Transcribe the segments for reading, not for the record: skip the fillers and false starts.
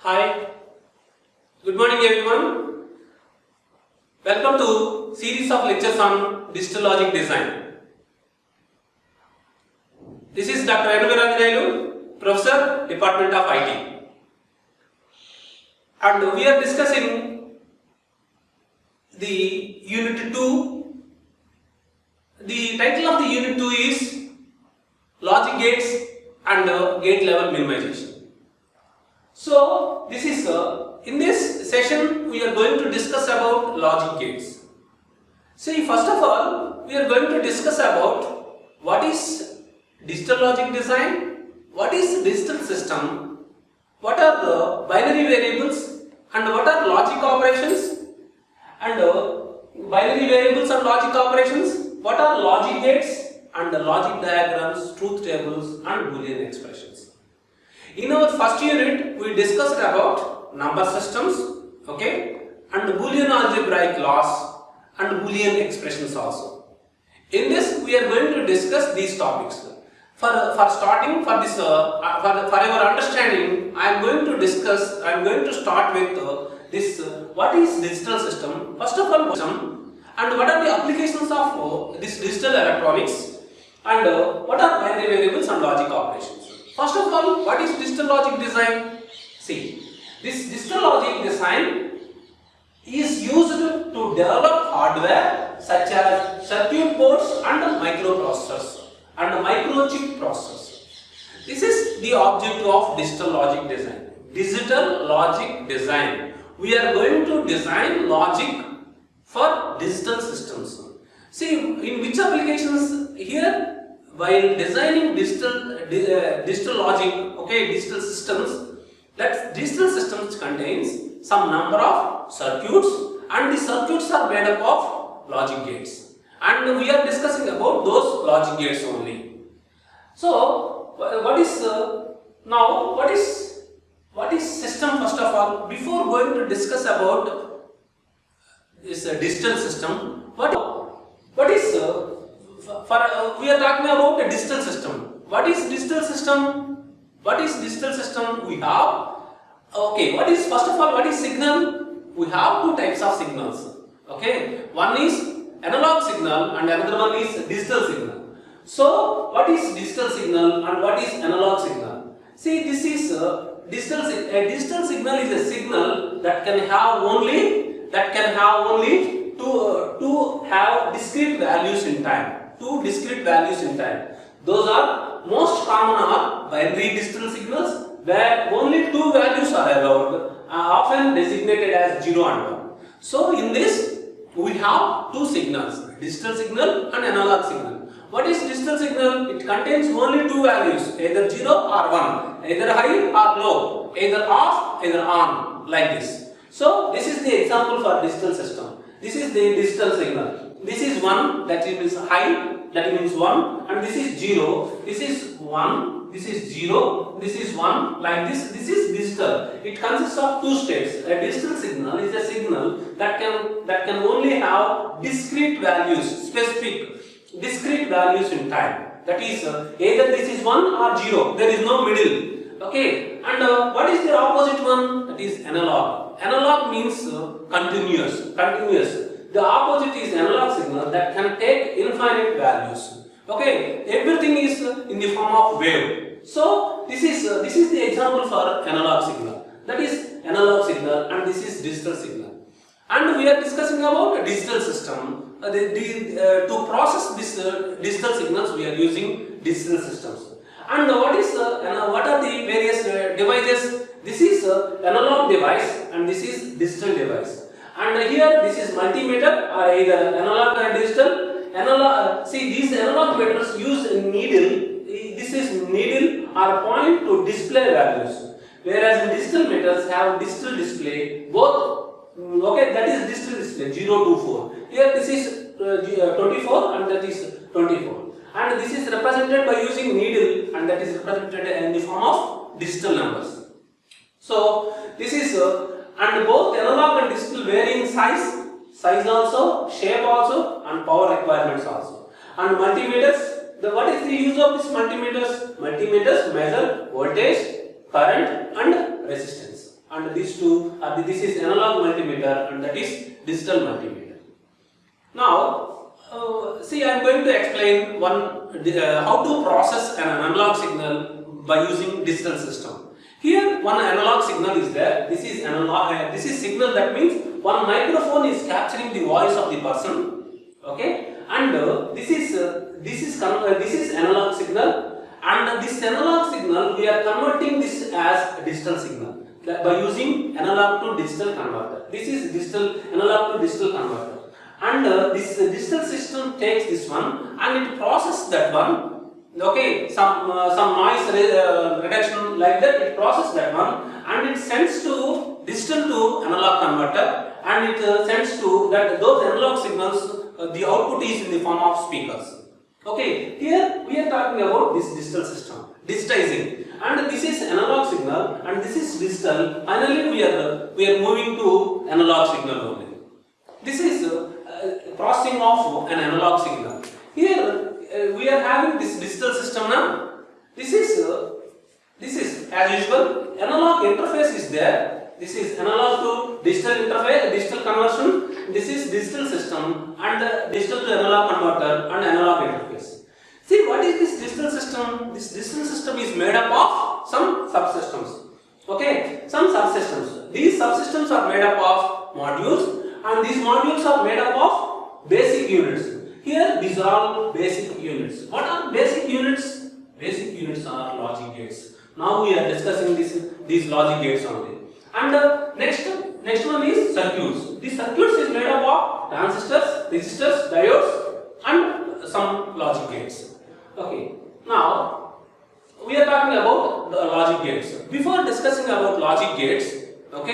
Hi, good morning everyone. Welcome to series of lectures on digital logic design. This is Dr. Venuveeranjaneyulu, Professor, Department of IT. And we are discussing the Unit 2. The title of the Unit 2 is Logic Gates and Gate Level Minimization. So, this is in this session we are going to discuss about logic gates. See, first of all, we are going to discuss about what is digital logic design, what is digital system, what are the binary variables, and what are logic operations, and binary variables and logic operations, what are logic gates, and the logic diagrams, truth tables, and Boolean expressions. In our first unit, we discussed about number systems, okay, and Boolean algebraic laws and Boolean expressions also. In this, we are going to discuss these topics. For starting, for this, for your understanding, I am going to start with this. What is digital system? First of all, and what are the applications of this digital electronics, and what are binary variables and logic operations. First of all, what is digital logic design? See, this digital logic design is used to develop hardware such as circuit boards and microprocessors and microchip processors. This is the object of digital logic design. Digital logic design. We are going to design logic for digital systems. See, in which applications here? While designing digital logic, okay, digital systems, that digital systems contains some number of circuits, and the circuits are made up of logic gates, and we are discussing about those logic gates only. So, what is system? First of all, before going to discuss about this digital system, what is we are talking about a digital system. What is digital system? What is digital system? We have, okay, first of all, what is signal? We have two types of signals. Okay, one is analog signal and another one is digital signal. So, what is digital signal and what is analog signal? See, this is a digital signal is a signal that can have only to have discrete values in time. Two discrete values in time. Those are most common are binary digital signals where only two values are allowed, often designated as 0 and 1. So in this we have two signals, digital signal and analog signal. What is digital signal? It contains only two values, either 0 or 1, either high or low, either off, either on, like this. So this is the example for digital system. This is the digital signal. This is 1, that means high, that means 1, and this is 0, this is 1, this is 0, this is 1, like this. This is digital. It consists of two states. A digital signal is a signal that can only have discrete values, specific discrete values in time. That is either this is 1 or 0. There is no middle. Okay. And what is the opposite one? That is analog. Analog means continuous. The opposite is analog signal that can take infinite values. Okay, everything is in the form of wave. So this is the example for analog signal. That is analog signal, and this is digital signal. And we are discussing about a digital system. To process this digital signals, we are using digital systems. And what are the various devices? This is analog device, and this is digital device. And here this is multimeter, or either analog or digital. See, these analog meters use a needle. This is needle or point to display values, whereas digital meters have digital display both. Okay, that is digital display 0 to 4. Here this is 24 and that is 24. And this is represented by using needle, and that is represented in the form of digital numbers. So this is and both analog and digital vary in size also, shape also, and power requirements also. And multimeters, what is the use of these multimeters? Multimeters measure voltage, current, and resistance. and these two are this is analog multimeter and that is digital multimeter. Now, see, I am going to explain how to process an analog signal by using digital system. Here, one analog signal is there. This is analog. This is signal. That means one microphone is capturing the voice of the person. Okay, and this is analog signal, and this analog signal we are converting this as a digital signal by using analog to digital converter. This is digital analog to digital converter. And this digital system takes this one and it processes that one. Okay, some noise reduction like that. It processes that one and it sends to digital to analog converter, and it sends to that those analog signals. The output is in the form of speakers. Okay, here we are talking about this digital system, digitizing, and this is analog signal and this is digital. Finally, we are moving to analog signal only. This is processing of an analog signal. Here we are having this digital system now. This is as usual. Analog interface is there. This is analog to digital interface, digital conversion. This is digital system and digital to analog converter and analog interface. See, what is this digital system? This digital system is made up of some subsystems. Okay, some subsystems. These subsystems are made up of modules, and these modules are made up of basic units. Here, these are all basic units. What are basic units? Basic units are logic gates. Now we are discussing these logic gates only. And next one is circuits. These circuits is made up of transistors, resistors, diodes, and some logic gates. Okay. Now we are talking about the logic gates. Before discussing about logic gates, what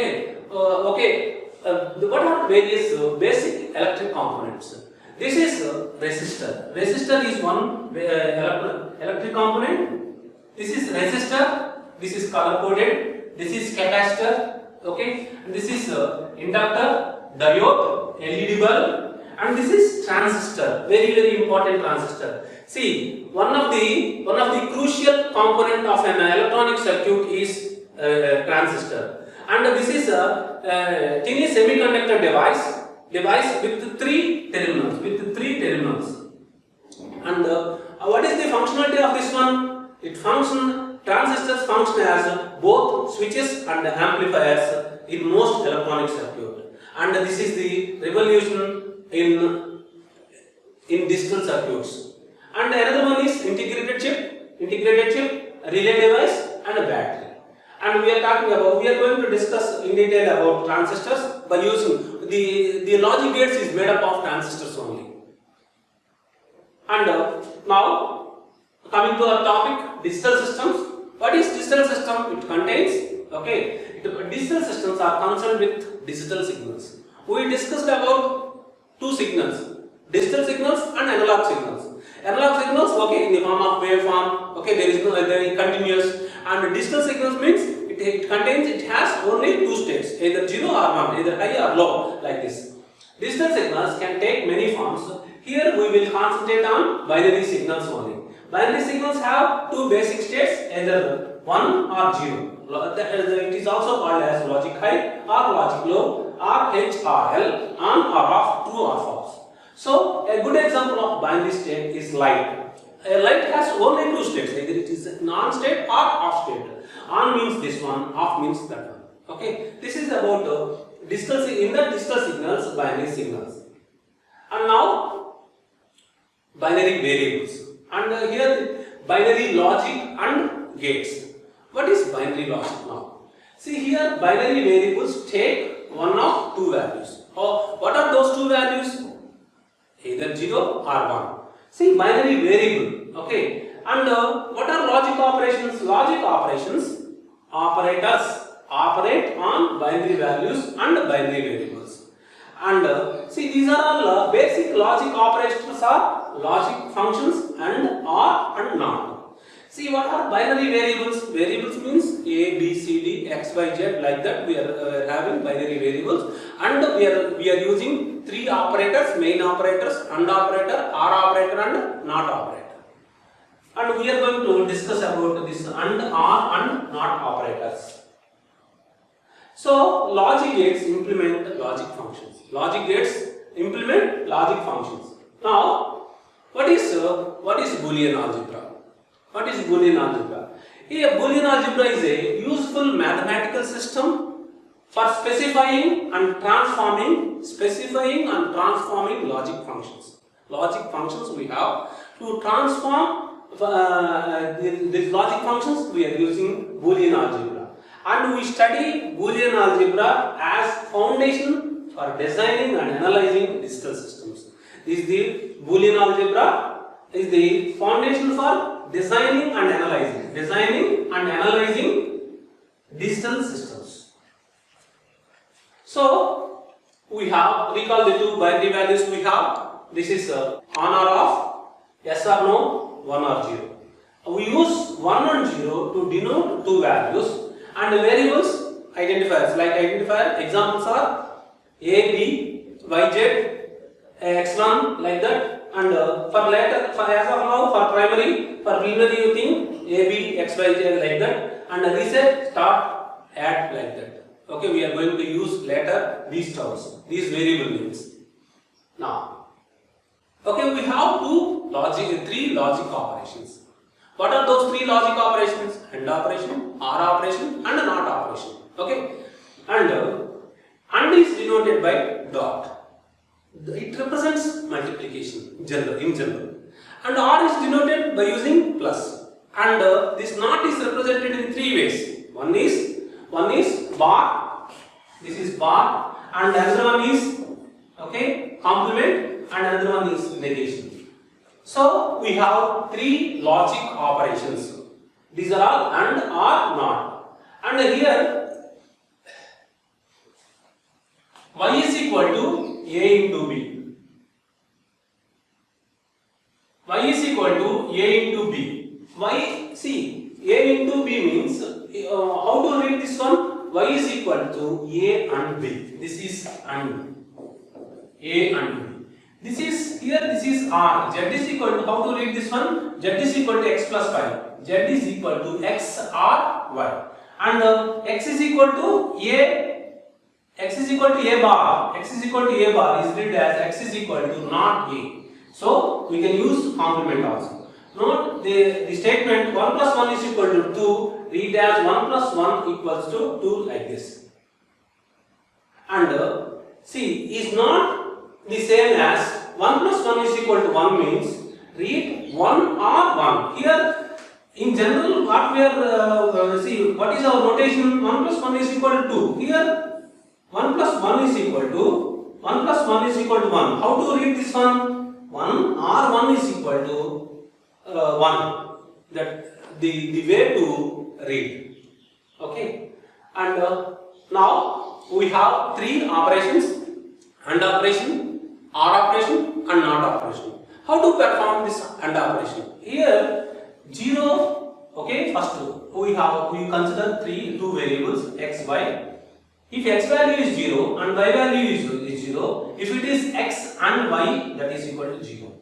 are various basic electric components? This is resistor. Resistor is one electric component. This is resistor. This is color coded. This is capacitor, okay, and this is inductor, diode, LED bulb, and this is transistor. Very important transistor. See, one of the crucial component of an electronic circuit is transistor, and this is a tiny semiconductor device with three terminals. And what is the functionality of this one? Transistors function as both switches and amplifiers in most electronic circuit, and this is the revolution in digital circuits. And another one is integrated chip, relay device, and a battery. And we are going to discuss in detail about transistors by using the logic gates is made up of transistors only. And now coming to our topic, digital systems. What is digital system? It contains, digital systems are concerned with digital signals. We discussed about two signals, digital signals and analog signals. Analog signals, in the form of waveform, there is continuous, and digital signals means it has only two states, either 0 or 1, either high or low, like this. Digital signals can take many forms. Here we will concentrate on binary signals only. Binary signals have two basic states, either 1 or 0. It is also called as logic high or logic low, or H or L, on or off, true or false. So a good example of binary state is light. A light has only two states, either it is on state or off state. On means this one, off means that one. Okay, this is about digital signals, binary signals. And now binary variables. And here binary logic and gates. What is binary logic now? See, here binary variables take one of two values. What are those two values? Either 0 or 1. See, binary variable. Okay. And what are logic operations? Logic operations, operators operate on binary values and binary variables. And see, these are all basic logic operations are logic functions and are and not. See, what are binary variables? Variables means A, B, C, D, X, Y, Z, like that. We are having binary variables, and we are using three operators: main operators, AND operator, OR operator, and NOT operator. And we are going to discuss about this AND, OR, and NOT operators. So logic gates implement logic functions. Logic gates implement logic functions. Now, what is Boolean algebra? What is Boolean algebra? A Boolean algebra is a useful mathematical system for specifying and transforming logic functions. Logic functions we have to transform these logic functions. We are using Boolean algebra, and we study Boolean algebra as foundation for designing and analyzing digital systems. This is the Boolean algebra is the foundation for designing and analyzing digital systems. So we have, recall the two binary values we have. This is on or off, yes or no, 1 or 0. We use 1 and 0 to denote two values, and variables identifiers like identifier examples are a, b, y, z, x1 like that, and for later, for as of now, for primary, for preliminary you think a, b, x, y, z like that, and reset, start, add like that. Okay, we are going to use later these terms, these variable names. Now, okay, we have three logic operations. What are those three logic operations? AND operation, OR operation, and NOT operation. Okay, and is denoted by dot. It represents multiplication in general, and OR is denoted by using plus. And this NOT is represented in three ways. One is bar. This is bar, and another one is complement, and another one is negation. So we have three logic operations. These are all AND, OR, NOT. And here y is equal to a into b. Y is equal to a into b. A into b means how to read this one? Y is equal to a and b. This is AND. A and b. This is R. Z is equal to, how to read this one? Z is equal to x plus y. Z is equal to x or y. And x is equal to a. X is equal to a bar. X is equal to a bar is read as x is equal to not a. So we can use complement also. Note the statement 1 plus 1 is equal to 2. Read as 1 plus 1 equals to 2 like this. And is not the same as 1 plus 1 is equal to 1 means read 1 or 1. Here in general what we are what is our notation? 1 plus 1 is equal to 2. Here 1 plus 1 is equal to 1 plus 1 is equal to 1. How to read this one? 1 or 1 is equal to 1. That the way to read. Okay. And now we have three operations: AND operation, OR operation, and NOT operation. How to perform this AND operation? Here 0. Okay, first we consider two variables x, y. If x value is 0 and y value is 0, if it is x and y, that is equal to 0.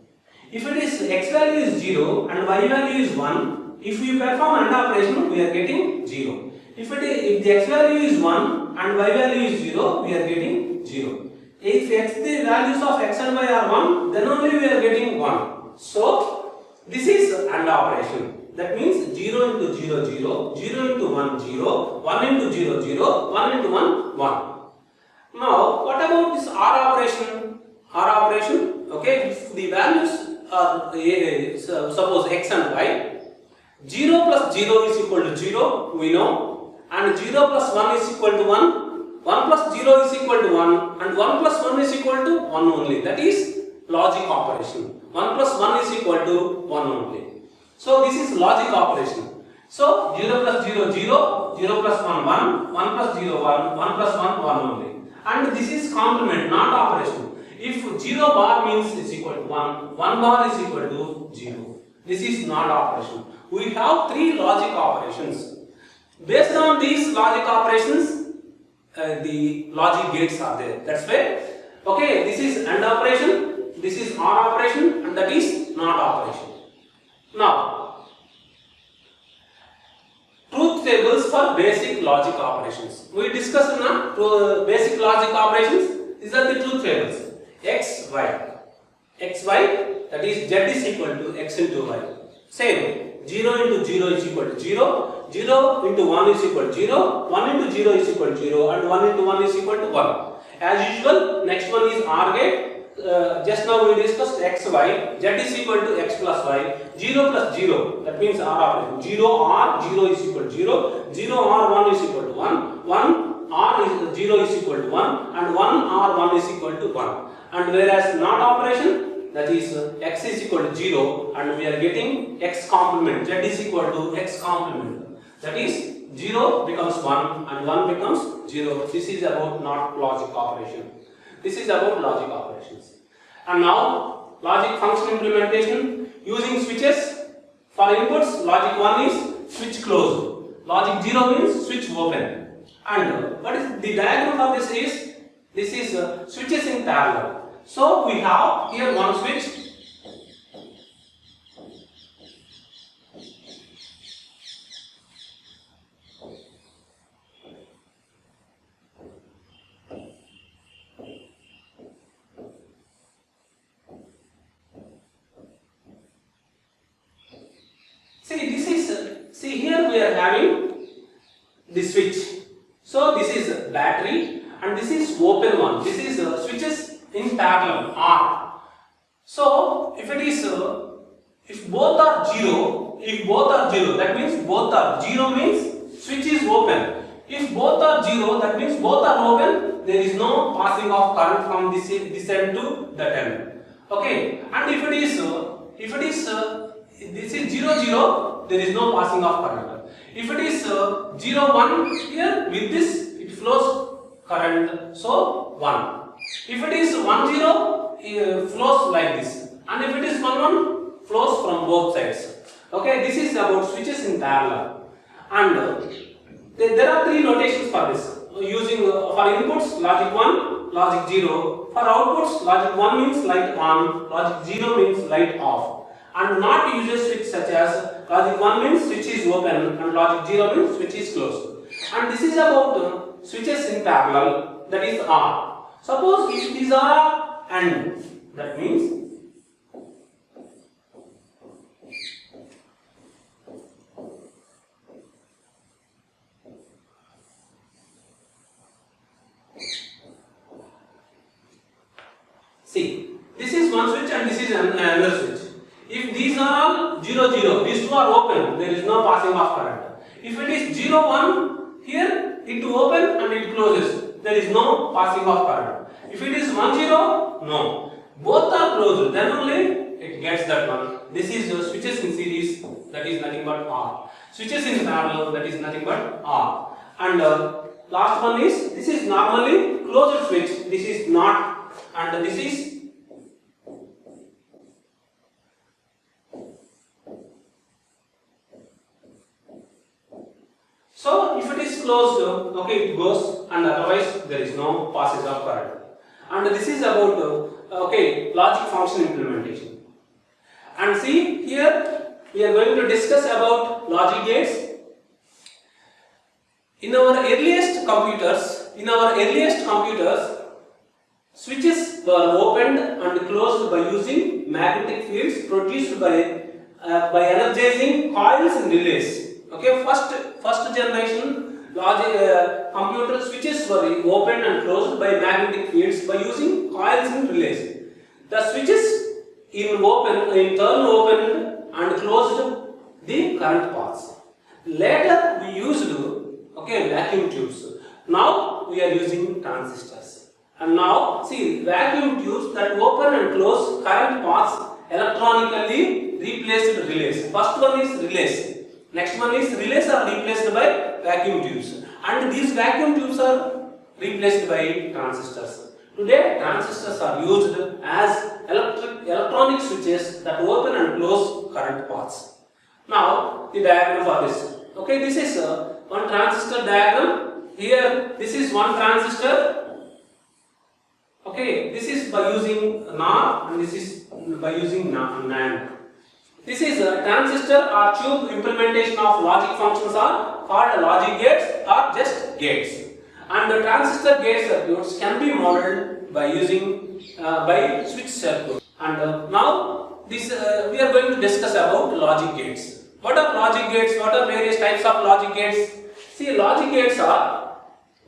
If it is x value is 0 and y value is 1, if we perform AND operation, we are getting 0. If the x value is 1 and y value is 0, we are getting 0. If the values of x and y are 1, then only we are getting 1. So this is AND operation. That means 0 into 0, 0, 0 into 1, 0, 1 into 0, 0, 1 into 1, 1. Now, what about this OR operation? OR operation, okay, if the values are suppose x and y, 0 plus 0 is equal to 0, we know, and 0 plus 1 is equal to 1. 1 plus 0 is equal to 1, and 1 plus 1 is equal to 1 only. That is logic operation. 1 plus 1 is equal to 1 only. So this is logic operation. So 0 plus 0, 0, 0 plus 1, 1, 1 plus 0, 1, 1 plus 1, 1 only. And this is complement, not operation. If 0 bar means is equal to 1, 1 bar is equal to 0. This is not operation. We have three logic operations. Based on these logic operations, the logic gates are there. That's why, okay, this is AND operation, this is OR operation, and that is NOT operation. Now, truth tables for basic logic operations. We discussed now basic logic operations. These are the truth tables. X, Y. X, Y, that is Z is equal to X into Y. Same. 0 into 0 is equal to 0. 0 into 1 is equal to 0. 1 into 0 is equal to 0. And 1 into 1 is equal to 1. As usual, next one is OR gate. Just now we discussed X, Y. Z is equal to X plus Y. 0 plus 0. That means OR operation. 0 OR 0 is equal to 0. 0 OR 1 is equal to 1. 1 OR 0 is equal to 1. And 1 OR 1 is equal to 1. And whereas NOT operation, that is X is equal to 0 and we are getting X complement. Z is equal to X complement. That is 0 becomes 1 and 1 becomes 0. This is about NOT logic operation. This is about logic operations. And now logic function implementation using switches. For inputs, logic 1 is switch closed. Logic 0 means switch open. And what is the diagram for this is switches in parallel. So we have here one switch. See here we are having the switch. So this is battery and this is open one. This is switches in parallel R. So if it is if both are 0, that means both are 0 means switch is open. If both are 0, that means both are open. There is no passing of current from this end to that end. Okay, and if it is this is 0 0, there is no passing of current. If it is 0 1 here, with this it flows current, so 1. If it is 1 0, it flows like this, and if it is 1 1, flows from both sides. Okay, this is about switches in parallel. And there are three notations for this. Using for inputs logic 1, logic 0. For outputs, logic 1 means light on, logic 0 means light off. And not uses switch such as logic 1 means switch is open and logic 0 means switch is closed. And this is about switches in parallel, that is R. Suppose if these are AND, that means see, this is one switch and this is another switch. If these are all 0 0, these two are open, there is no passing of current. If it is 0 1, here it open and it closes, there is no passing of current. If it is 1 0, no. Both are closed, then only it gets that one. This is switches in series, that is nothing but R. Switches in parallel, that is nothing but R. And last one is, this is normally closed switch, this is not, and this is so if it is closed, okay, it goes, and otherwise there is no passage of current. And this is about okay, logic function implementation. And see here we are going to discuss about logic gates. In our earliest computers, switches were opened and closed by using magnetic fields produced by energizing coils and relays. Okay, first generation logic computer switches were opened and closed by magnetic fields by using coils and relays. The switches in turn opened and closed the current paths. Later we used vacuum tubes. Now we are using transistors. And now see, vacuum tubes that open and close current paths electronically replaced relays. First one is relays. Next one is relays are replaced by vacuum tubes, and these vacuum tubes are replaced by transistors. Today transistors are used as electronic switches that open and close current paths. Now the diagram for this. Okay, this is one transistor diagram. Here this is one transistor. Okay, this is by using NOR and this is by using NAND. This is a transistor or tube implementation of logic functions are called logic gates or just gates. And the transistor gate circuits can be modeled by using by switch circuit. And now this we are going to discuss about logic gates. What are logic gates? What are various types of logic gates? See, logic gates are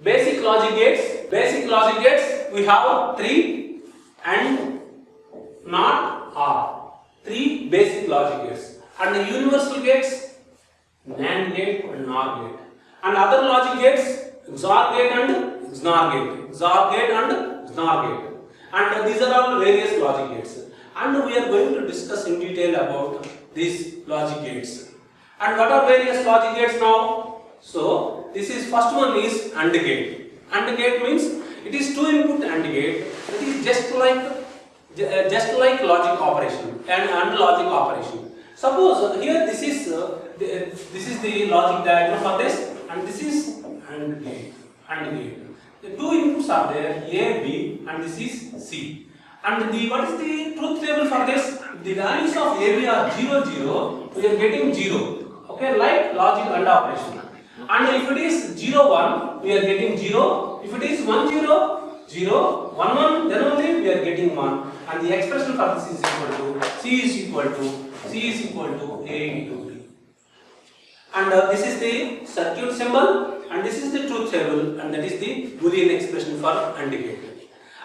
basic logic gates. Basic logic gates we have 3 and not or. 3 basic logic gates. And the universal gates, NAND gate and NOR gate. And other logic gates, XOR gate and XNOR gate. XOR gate and XNOR gate. And these are all various logic gates. And we are going to discuss in detail about these logic gates. And what are various logic gates now? So, this is first one is AND gate. AND gate means it is 2 input AND gate. It is just like logic operation and logic operation. Suppose here this is the logic diagram for this, and this is AND gate. AND gate. The 2 inputs are there, A, B, and this is C. And what is the truth table for this? If the values of A, B are 0, 0, we are getting 0. Okay, like logic AND operation. And if it is 0, 1, we are getting 0. If it is 1, 0, 0, 1, 1, then only we are getting 1. And the expression for this is equal to C is equal to A into B. And this is the circuit symbol, and this is the truth table, and that is the Boolean expression for AND gate.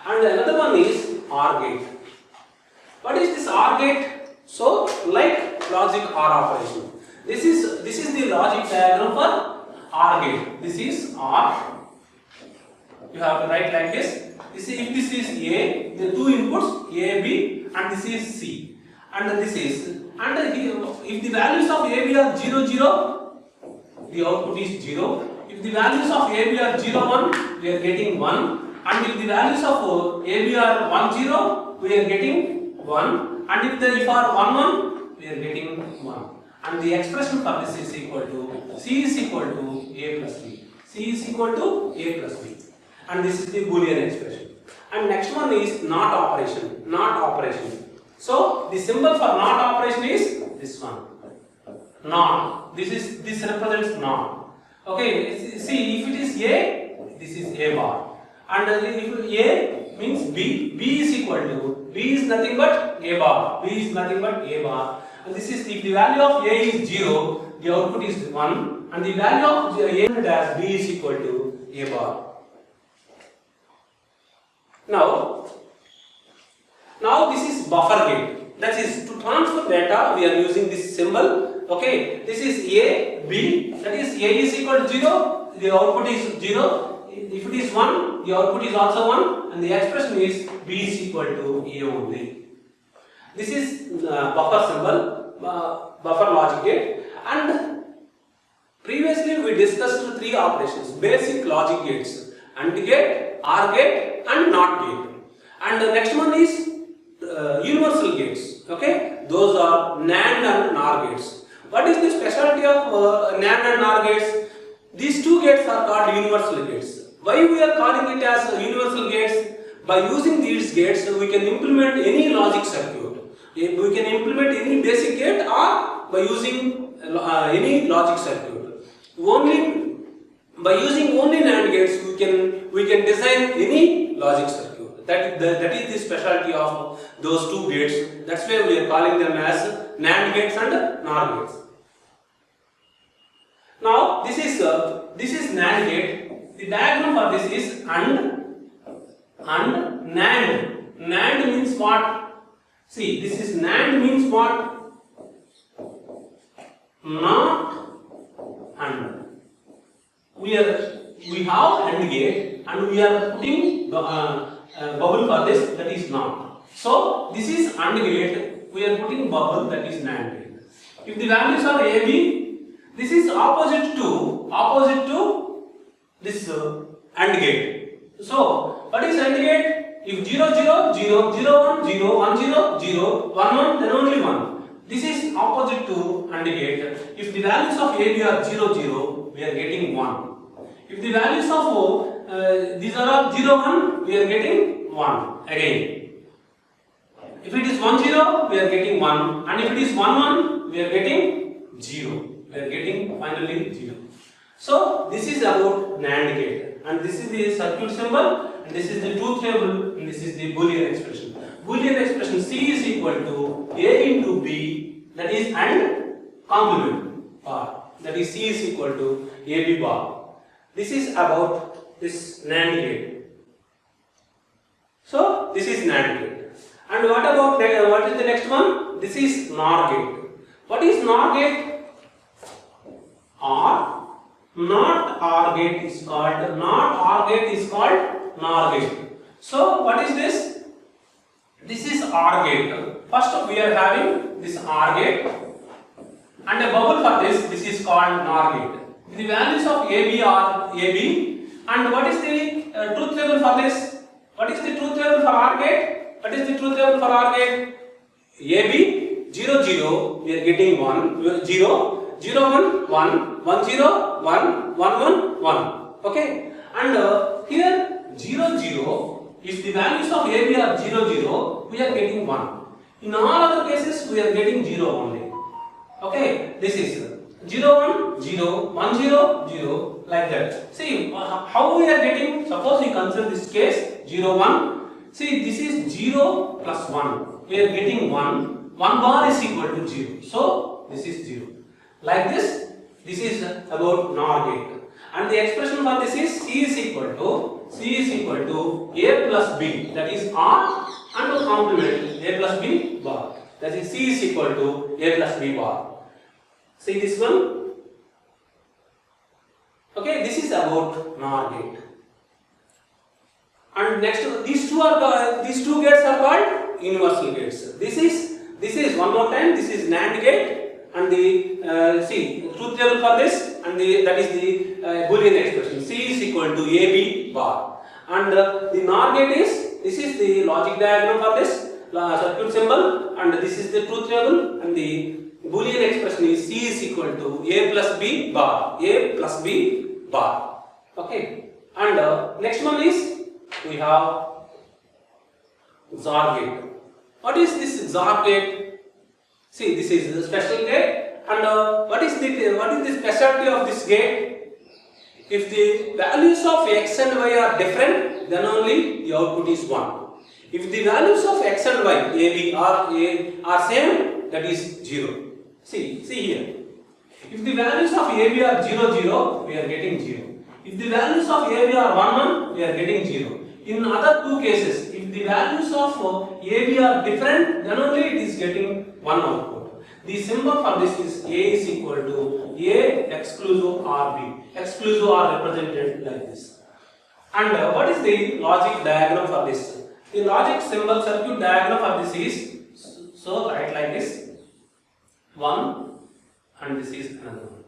And another one is OR gate. What is this OR gate? So, like logic OR operation. This is the logic diagram for OR gate. This is OR. You have to write like this. If this is A, the 2 inputs A, B, and this is C. And this is, and if the values of A, B are 0, 0, the output is 0. If the values of A, B are 0, 1, we are getting 1. And if the values of A, B are 1, 0, we are getting 1. And if they are 1, 1, we are getting 1. And the expression for this is equal to C is equal to A plus B. C is equal to A plus B. And this is the Boolean expression. And next one is NOT operation. NOT operation. So the symbol for NOT operation is this one. NOT. This represents NOT. Okay. See, if it is A, this is A bar. And if A means B, B is equal to, B is nothing but A bar. B is nothing but A bar. And this is, if the value of A is 0, the output is 1. And the value of A as B is equal to A bar. Now this is buffer gate. That is, to transfer data, we are using this symbol. Okay, this is A, B. That is, A is equal to 0. The output is 0. If it is 1, the output is also 1. And the expression is B is equal to A only. This is buffer symbol, buffer logic gate. And previously we discussed 3 operations, basic logic gates: AND gate, OR gate, and NOT gate. And the next one is universal gates. Okay, those are NAND and NOR gates. What is the specialty of NAND and NOR gates? These 2 gates are called universal gates. Why we are calling it as universal gates? By using these gates, we can implement any logic circuit. We can implement any basic gate, or by using any logic circuit. Only by using only NAND gates, we can design any logic circuit. That is the specialty of those 2 gates. That's why we are calling them as NAND gates and NOR gates. Now this is NAND gate. The diagram for this is AND NAND. NAND means what? See, this is NAND means what? Not AND. We have AND gate and we are putting bubble for this, that is NOT. So this is AND gate. We are putting bubble, that is NAND gate. If the values are A, B, this is opposite to this AND gate. So what is AND gate? If 0, 0, 0, 0, 1, 0, 1, 0, 0, 1, 1, then only 1. This is opposite to AND gate. If the values of A, B are 0, 0, we are getting 1. If the values of these are all 0, 1, we are getting 1 again. If it is 1, 0, we are getting 1. And if it is 1, 1, we are getting 0. We are getting finally 0. So this is about NAND gate, and this is the circuit symbol, and this is the truth table, and this is the Boolean expression. Boolean expression C is equal to A into B, that is and complement bar, that is C is equal to AB bar. This is about this NAND gate. So this is NAND gate. And what about what is the next one? This is NOR gate. What is NOR gate? Or not OR gate is called NOR gate. So what is this? This is OR gate. First we are having this OR gate and a bubble for this. This is called NOR gate. The values of AB are AB. And what is the truth table for this? What is the truth table for OR gate? What is the truth table for OR gate? AB 0 0 we are getting 1 0 0 1 1 1 0 1 1 1 1. Okay, and here 0 0, if the values of AB are 0 0, we are getting 1. In all other cases we are getting 0 only. Okay, this is 0 1 0 1 0 0, like that. See how we are getting. Suppose we consider this case 0 1. See, this is 0 plus 1. We are getting 1. 1 bar is equal to 0. So this is 0. Like this, this is about NOR gate. And the expression for this is C is equal to A plus B. That is R and to complement A plus B bar. That is C is equal to A plus B bar. See this one? Okay, this is about NOR gate. And next, these two gates are called universal gates. This is one more time. This is NAND gate, and the truth table for this, and that is the Boolean expression. C is equal to AB bar, and the NOR gate this is the logic diagram for this circuit symbol, and this is the truth table, and the Boolean expression is C is equal to A plus B bar. Okay, and next one is we have XOR gate. What is this XOR gate? See, this is the special gate, and what is the specialty of this gate? If the values of x and y are different, then only the output is 1. If the values of x and y, a, b, are same, that is 0. See here. If the values of AB are 0 0, we are getting 0. If the values of AB are 1 1, we are getting 0. In other two cases, if the values of AB are different, then only it is getting 1 output. The symbol for this is A is equal to A exclusive RB. Exclusive are represented like this. And what is the logic diagram for this? The logic symbol circuit diagram for this is, so write like this, 1 and this is another one.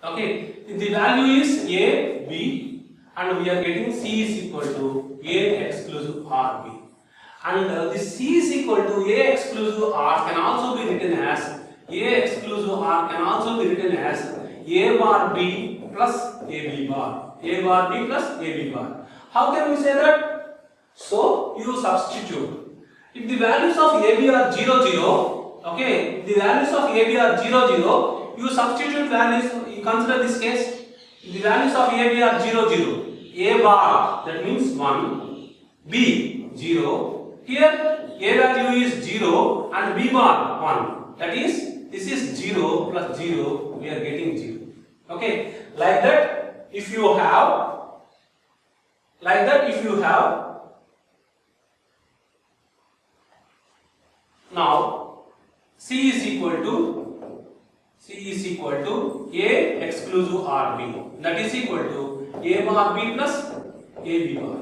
Okay, the value is A, B, and we are getting C is equal to A exclusive RB. And this C is equal to A exclusive R can also be written as A exclusive R can also be written as A bar B plus AB bar. A bar B plus AB bar. How can we say that? So you substitute. If the values of AB are 0 0, okay, the values of AB are 0 0, you substitute values. You consider this case. If the values of AB are 0 0. A bar, that means 1, B 0, here A value is 0 and B bar 1, that is this is 0 plus 0, we are getting 0. Okay, like that if you have, now C is equal to A exclusive RB, that is equal to A bar B plus AB bar.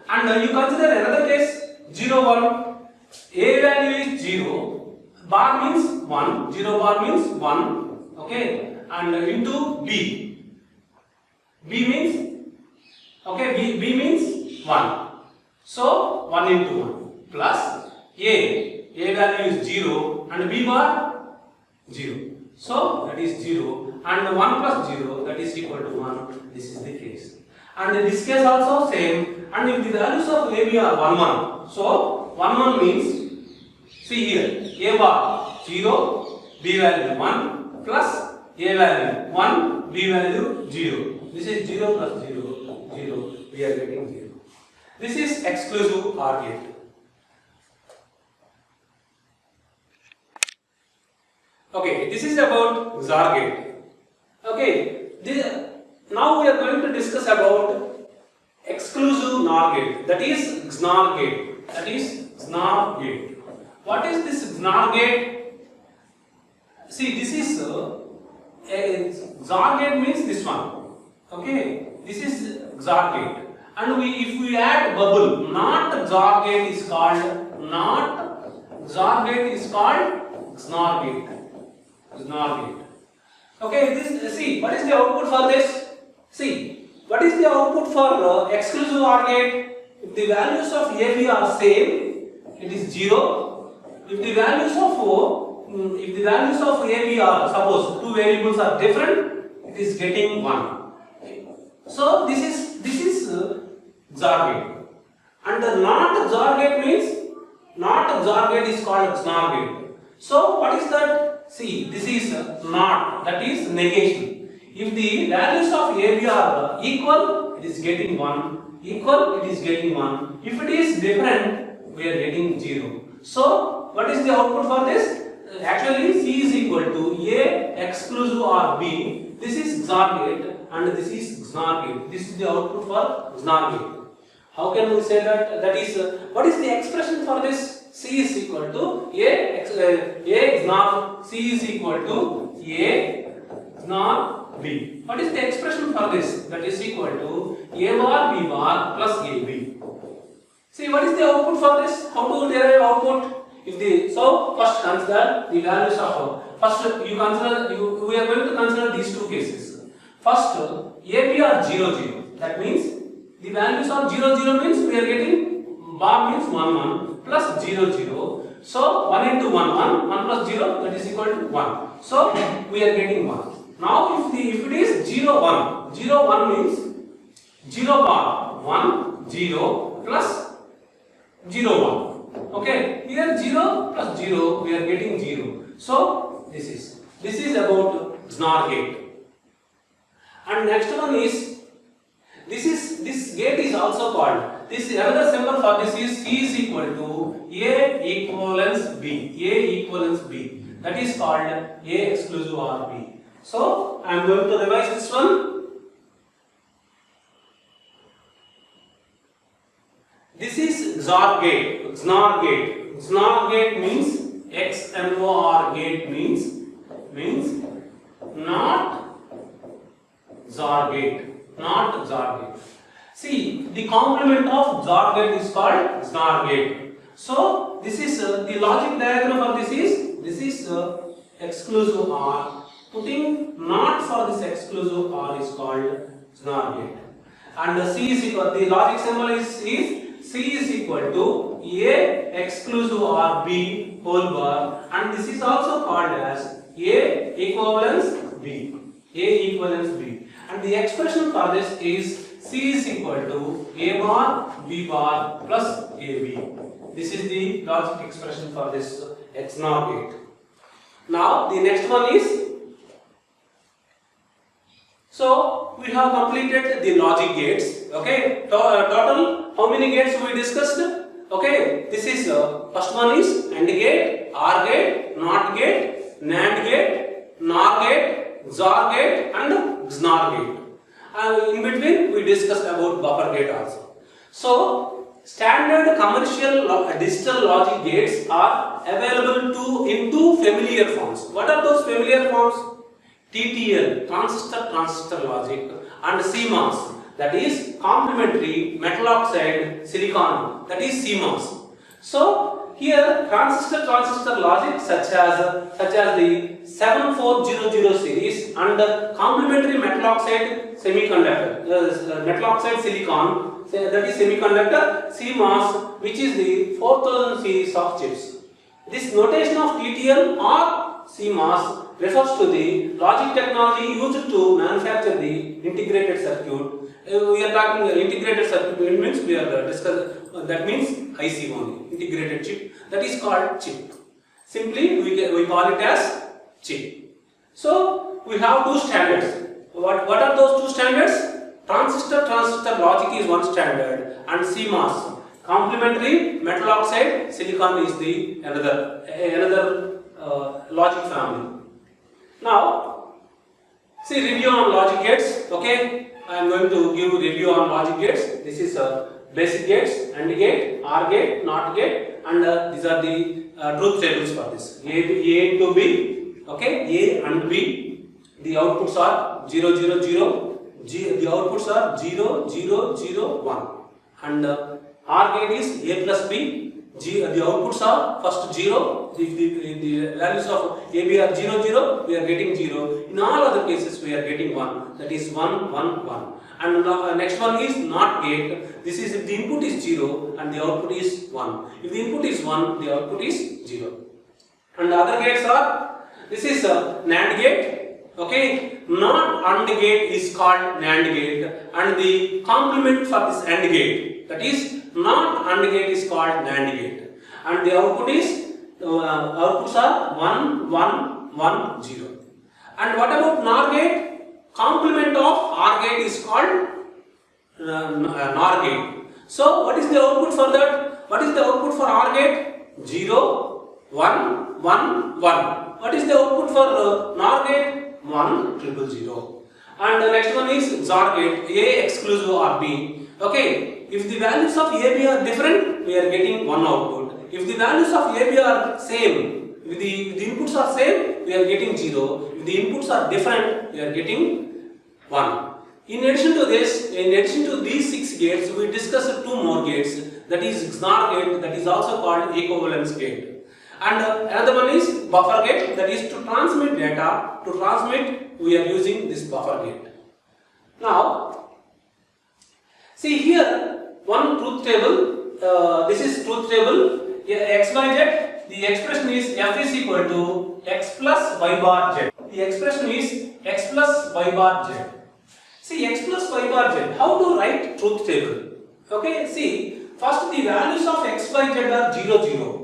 And you consider another case 0 1. A value is 0, bar means 1, 0 bar means 1, okay, and into B. B means, okay, B means 1. So 1 into 1 plus A value is 0 and B bar 0. So that is 0 and 1 plus 0, that is equal to 1. This is the case. And in this case also same. And if the values of AB are 1 1, so 1 1 means, see here, A bar 0, B value 1 plus A value 1, B value 0. This is 0 plus 0, 0. We are getting 0. This is exclusive OR gate. Okay, this is about XOR gate. Okay, now we are going to discuss about exclusive NOR gate. That is XNOR gate. That is XNOR gate. What is this XNOR gate? See, this is XOR gate means this one. Okay, this is XOR gate. And if we add bubble, not XOR gate is called XOR gate is called XNOR gate. XNOR gate. Okay, this see what is the output for this? See what is the output for exclusive OR gate? If the values of A, B are same, it is 0. If the values of A, B are, suppose two variables are different, it is getting 1. Okay. So this is XOR gate. And the not XOR gate means not XOR gate is called XNOR gate. So what is that? See, this is not, that is negation. If the values of A, B are equal, it is getting 1. Equal, it is getting 1. If it is different, we are getting 0. So what is the output for this? Actually, C is equal to A exclusive OR B. This is XOR gate and this is XNOR gate. This is the output for XNOR gate. How can we say that? That is, what is the expression for this? C is equal to A XNOR C is equal to A XNOR B. What is the expression for this? That is equal to A bar B bar plus AB. See, what is the output for this? How to derive output? So first consider the values of we are going to consider these two cases. First, AB are 0 0. That means the values of 0 0 means we are getting bar means 1 1 plus 0 0. So 1 into 1 1 1 plus 0, that is equal to 1. So we are getting 1. Now if it is 0 1, 0 1 means 0 bar 1 0 plus 0 1. Okay, here 0 plus 0, we are getting 0. So this is about XNOR gate. And next one is this gate is also called, this another symbol for this is C is equal to A equivalence B. A equivalence B. That is called A exclusive OR B. So I am going to revise this one. This is XOR gate. XNOR gate. XNOR gate means XNOR gate means not XOR gate. Not XOR gate. See, the complement of XOR gate is called XNOR gate. So this is the logic diagram for this is exclusive OR. Putting not for this exclusive OR is called XNOR gate. And C is equal, the logic symbol is C is equal to A exclusive OR B whole bar, and this is also called as A equivalence B. A equivalence B. And the expression for this is C is equal to A bar B bar plus AB. This is the logic expression for this XNOR gate. Now the next one is, so we have completed the logic gates. Okay, total how many gates we discussed? Okay, this is first one is AND gate, OR gate, NOT gate, NAND gate, NOR gate, XOR gate and XNOR gate. And in between we discussed about buffer gate also. So standard commercial digital logic gates are available in two familiar forms. What are those familiar forms? TTL, transistor logic, and CMOS, that is complementary metal oxide silicon, that is CMOS. So here transistor logic such as the 7400 series and complementary metal oxide semiconductor, metal oxide silicon, that is semiconductor CMOS, which is the 4000 series of chips. This notation of TTL or CMOS refers to the logic technology used to manufacture the integrated circuit. We are talking integrated circuit, it means we are discussing, that means IC only, integrated chip, that is called chip. Simply we call it as chip. So we have two standards. What are those two standards? Transistor logic is one standard, and CMOS, complementary metal oxide silicon, is the another logic family. Now, see, review on logic gates. Okay, I am going to give review on logic gates. This is basic gates, AND gate, OR gate, NOT gate, and these are the truth tables for this. A to B. Okay, A and B. The outputs are 0, 0, 0. The outputs are 0, 0, 0, 1. And OR gate is A plus B. The outputs are first 0. If the values of AB are 0, 0, we are getting 0. In all other cases, we are getting 1. That is 1, 1, 1. And next one is NOT gate. This is if the input is 0 and the output is 1. If the input is 1, the output is 0. And the other gates are, this is NAND gate. Okay, not AND gate is called NAND gate, and the complement for this AND gate, that is not AND gate, is called NAND gate, and the output is outputs are 1, 1, 1, 0. And what about NOR gate? Complement of OR gate is called NOR gate. So what is the output for that? What is the output for OR gate? 0, 1, 1, 1. What is the output for NOR gate? 1, 0, 0. And the next one is XOR gate, A exclusive or B. Okay, if the values of AB are different, we are getting one output. If the values of AB are same, if the inputs are same, we are getting 0. If the inputs are different, we are getting 1. In addition to this, in addition to these 6 gates, we discussed 2 more gates, that is XNOR gate, that is also called equivalence gate. And another one is buffer gate, that is to transmit data. To transmit, we are using this buffer gate. Now, see here one truth table. This is truth table. X, Y, Z. The expression is F is equal to X plus Y bar Z. The expression is X plus Y bar Z. See, X plus Y bar Z. How to write truth table? Okay. See, first the values of X, Y, Z are 0, 0.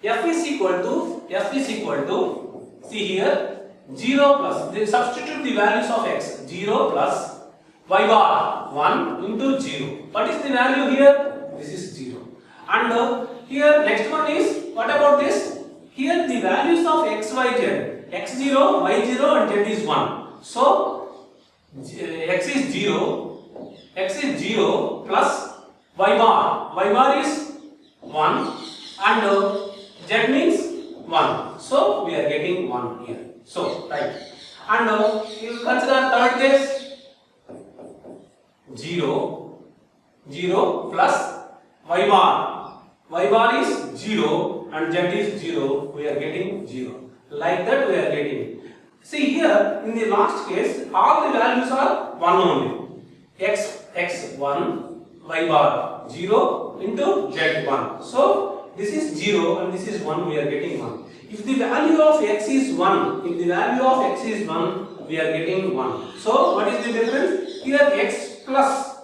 F is equal to, see here, 0 plus, they substitute the values of x, 0 plus y bar, 1 into 0. What is the value here? This is 0. And here next one is, what about this? Here the values of x, y, z, x0, y0 and z is 1. So, x is 0 plus y bar is 1 and z means 1, so we are getting 1 here. So, right. And you consider third case 0, 0 plus y bar is 0 and z is 0, we are getting 0. Like that we are getting. See here in the last case, all the values are 1 only. X 1, y bar 0 into z 1. So, this is 0 and this is 1, we are getting 1. If the value of x is 1, we are getting 1. So, what is the difference? Here x plus,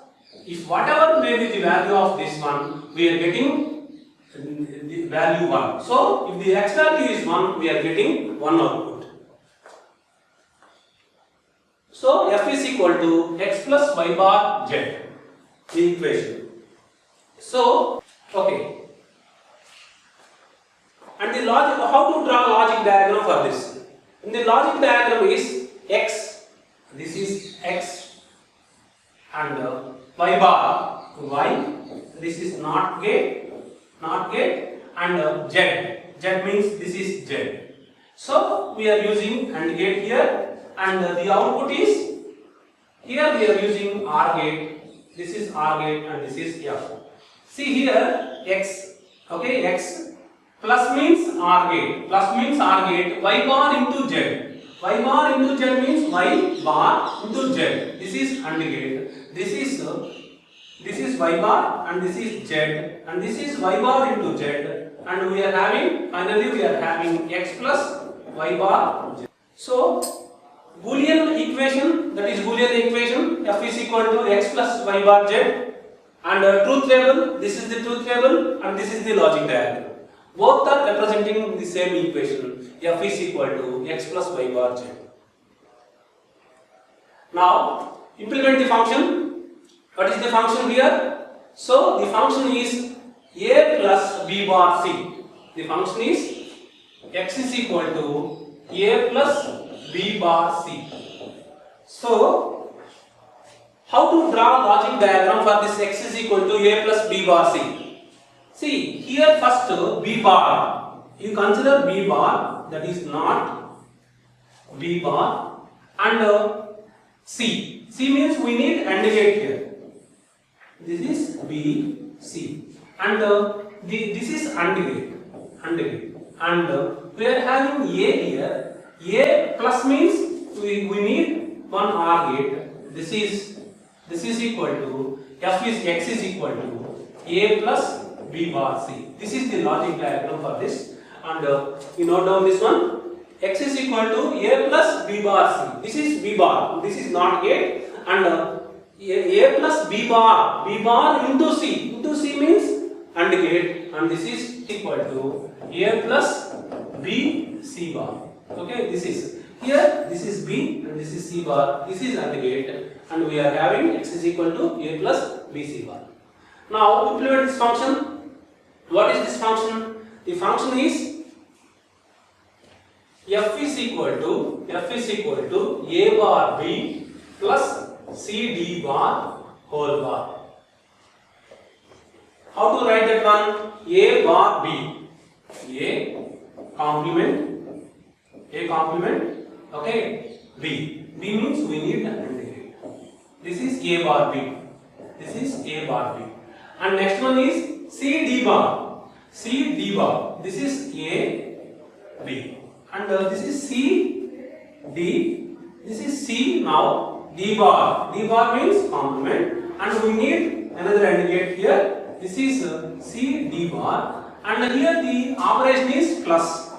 if whatever may be the value of this one, we are getting the value 1. So, if the x value is 1, we are getting 1 output. So, f is equal to x plus y bar z, the equation. So, okay. And the logic, how to draw logic diagram for this? In the logic diagram is x, this is x, and y bar, y, this is NOT gate, and z means this is z. So we are using AND gate here, and the output is, here we are using OR gate, this is OR gate and this is F. See here x, okay, x. Plus means OR gate, y bar into z. Y bar into z means y bar into z. This is AND gate. This is y bar and this is z and this is y bar into z, and we are having, finally we are having x plus y bar z. So Boolean equation, that is Boolean equation, f is equal to x plus y bar z, and truth table, this is the truth table and this is the logic diagram. Both are representing the same equation, f is equal to x plus y bar z. Now implement the function. What is the function here? So the function is a plus b bar c. The function is x is equal to a plus b bar c. So how to draw logic diagram for this x is equal to a plus b bar c? See here first b bar. You consider b bar, that is not b bar, and c. C means we need AND gate here. This is b c, and this is AND gate, and we are having a here. A plus means we need one OR gate. This is equal to f is x is equal to a plus b bar c. This is the logic diagram for this, and you note down this one. X is equal to a plus b bar c. This is b bar. This is not gate, and a plus b bar into c. Into c means AND gate, and this is equal to a plus b c bar. Okay, this is here. This is b and this is c bar. This is AND gate, and we are having x is equal to a plus b c bar. Now implement this function. What is this function? The function is f is equal to a bar b plus c d bar whole bar. How to write that one? A bar b, a complement, okay, b means we need AND gate. This is a bar b, and next one is c d bar, this is a b, and this is c d, this is c. Now d bar means complement, and we need another AND gate here. This is c d bar, and here the operation is plus.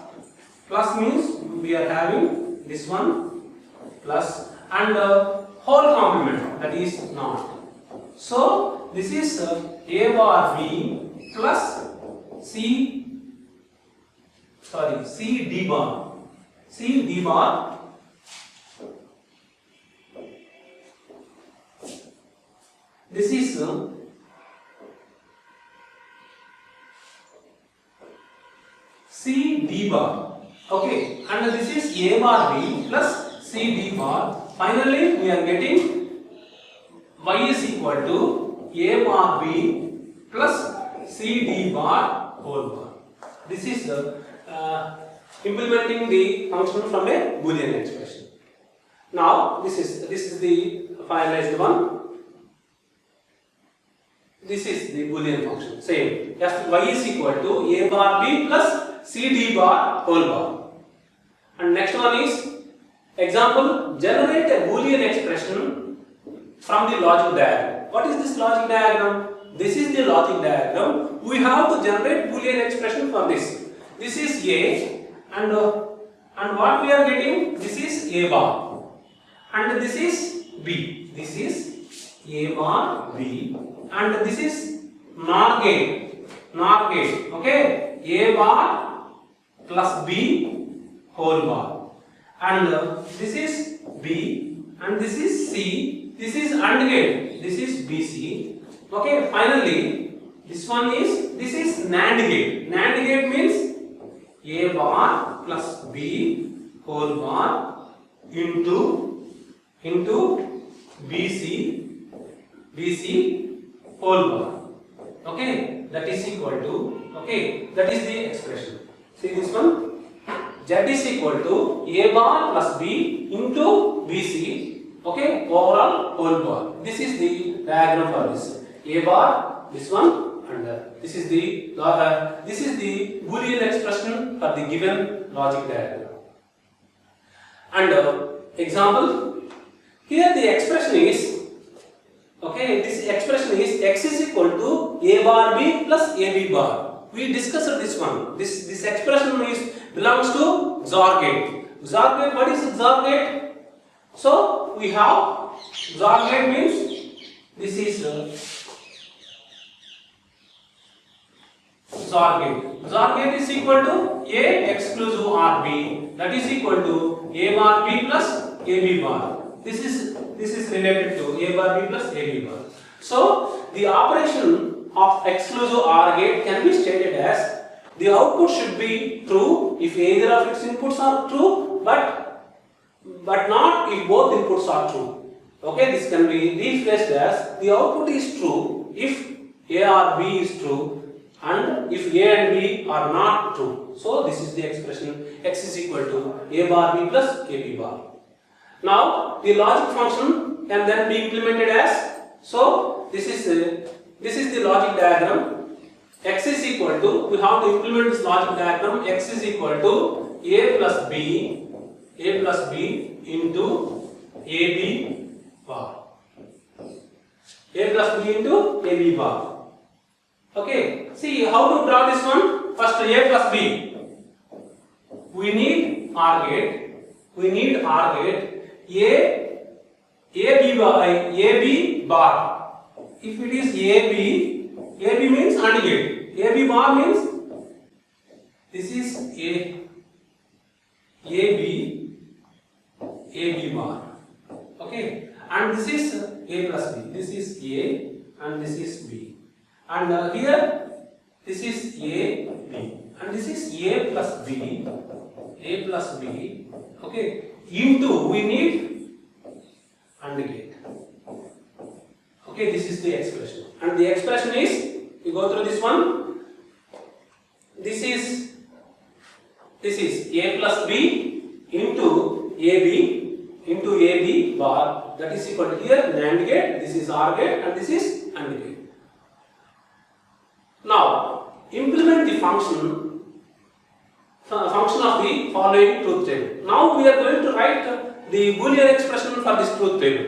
Plus means we are having this one plus, and whole complement, that is not. So this is a bar b plus c d bar. This is c d bar. Okay, and this is a bar b plus c d bar. Finally, we are getting y is equal to a bar b plus c d bar whole bar. This is implementing the function from a Boolean expression. Now this is the finalized one. This is the Boolean function. Same. Y is equal to a bar b plus c d bar whole bar. And next one is example, generate a Boolean expression from the logic diagram. What is this logic diagram? This is the logic diagram. We have to generate Boolean expression for this. This is a, and what we are getting? This is a bar, and this is b. This is a bar b, and this is NOR gate. Okay, a bar plus b whole bar, and this is b, and this is c. This is AND gate. This is bc. Okay, finally this is NAND gate. NAND gate means a bar plus b whole bar into bc whole bar. Okay, that is equal to, okay, that is the expression. See this one, z is equal to a bar plus b into bc. Okay, overall whole bar. This is the diagram for this. A bar, this one, and this is the Boolean expression for the given logic diagram. And example, here the expression is, okay, this expression is x is equal to a bar b plus ab bar. We discussed this one. This expression belongs to XOR gate. XOR gate, what is XOR gate? So we have XOR gate means this is XOR gate. XOR gate is equal to A exclusive OR B, that is equal to A bar B plus AB bar. This is related to A bar B plus AB bar. So the operation of exclusive OR gate can be stated as the output should be true if either of its inputs are true, but not if both inputs are true. Okay, this can be rephrased as the output is true if A or B is true and if A and B are not true. So this is the expression x is equal to A bar B plus AB bar. Now the logic function can then be implemented as, so this is the logic diagram. X is equal to, we have to implement this logic diagram, x is equal to A plus B into AB bar. A plus B into AB bar. Okay, see how to draw this one. First A plus B. We need OR gate. AB bar. If it is AB means AND gate. AB bar means this is AB bar. Okay, and this is A plus B. This is A and this is B. And here this is A, B, and this is A plus B. Okay, into we need AND gate. Okay, this is the expression, and the expression is, we go through this one. This is A plus B into AB bar, that is equal to here NAND gate. This is OR gate and this is AND gate. Now implement the function of the following truth table. Now we are going to write the Boolean expression for this truth table.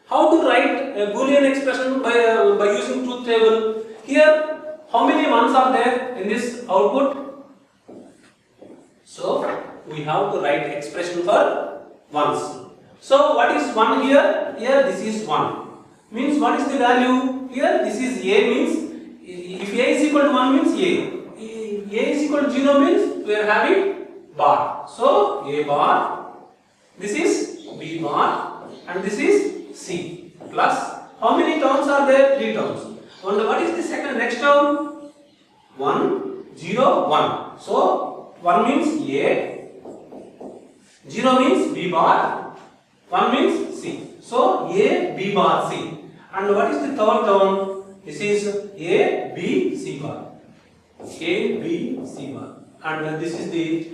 How to write a Boolean expression by using truth table? Here, how many ones are there in this output? So we have to write expression for ones. So what is 1 here? Here this is 1. Means what is the value? Here this is A, means if A is equal to 1 means A. A is equal to 0 means we are having bar. So A bar, this is B bar, and this is C, plus how many terms are there? 3 terms. And what is the next term? 1, 0, 1. So 1 means A, 0 means B bar, 1 means C. So A, B bar, C. And what is the third term? This is A, B, C bar. A, B, C bar. And this is the,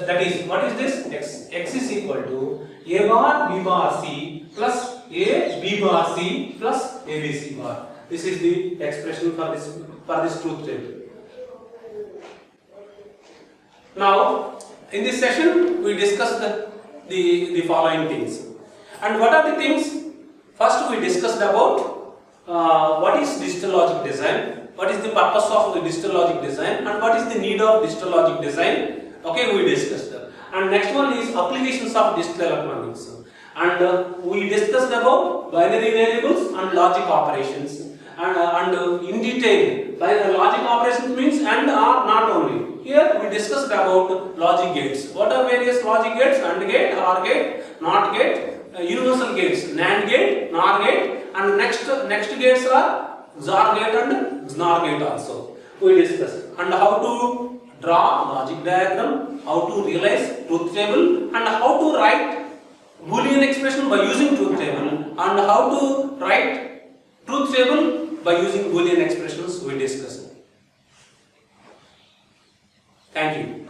that is, what is this? X is equal to A bar, B bar, C plus A, B bar, C plus A, B, C bar. This is the expression for this truth table. Now, in this session, we discussed the following things. And what are the things? First, we discussed about what is digital logic design, what is the purpose of the digital logic design, and what is the need of digital logic design. Okay, we discussed that. And next one is applications of digital electronics. And we discussed about binary variables and logic operations. And in detail, logic operations means and or not only. Here we discussed about logic gates. What are various logic gates? AND gate, OR gate, NOT gate, universal gates, NAND gate, NOR gate, and next gates are XOR gate and XNOR gate also. We discussed. And how to draw logic diagram, how to realize truth table, and how to write Boolean expression by using truth table, and how to write truth table by using Boolean expressions we discussed. Thank you.